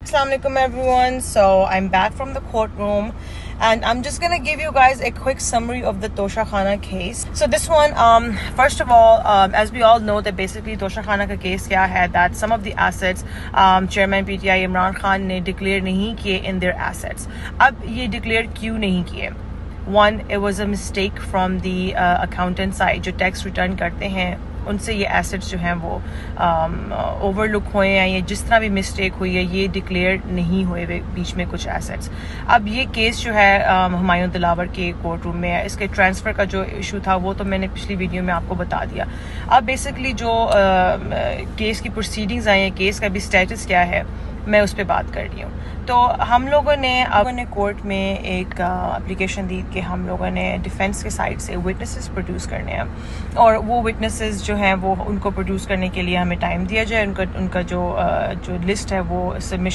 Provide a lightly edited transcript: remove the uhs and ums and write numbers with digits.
Assalamualaikum everyone. So I'm back from the courtroom and I'm just gonna give you guys a quick summary of the Tosha Khana case. So this one, first of all, as we all know that basically Tosha Khana ka case kya hai that some of the assets chairman PTI Imran Khan ne declare nahi kiye in their assets. Ab ye declare kyun nahi kiye? One, it was a mistake from the accountant side जो tax return करते हैं उनसे ये assets जो हैं वो overlook हुए हैं, या जिस तरह भी मिस्टेक हुई है ये डिक्लेयर नहीं हुए बीच में कुछ एसेट्स। अब ये केस जो है हुमायूं दिलावर के कोर्ट रूम में है। इसके ट्रांसफ़र का जो इशू था वो तो मैंने पिछली वीडियो में आपको बता दिया। अब बेसिकली जो केस की प्रोसीडिंग्स आई हैं, केस का भी स्टेटस क्या है, मैं उस पर बात कर रही हूँ। तो हम लोगों ने कोर्ट में एक एप्लीकेशन दी कि हम लोगों ने डिफेंस के साइड से विटनेसेस प्रोड्यूस करने हैं, और वो विटनेसेस जो हैं वो उनको प्रोड्यूस करने के लिए हमें टाइम दिया जाए। उनका जो लिस्ट है वो सबमिशन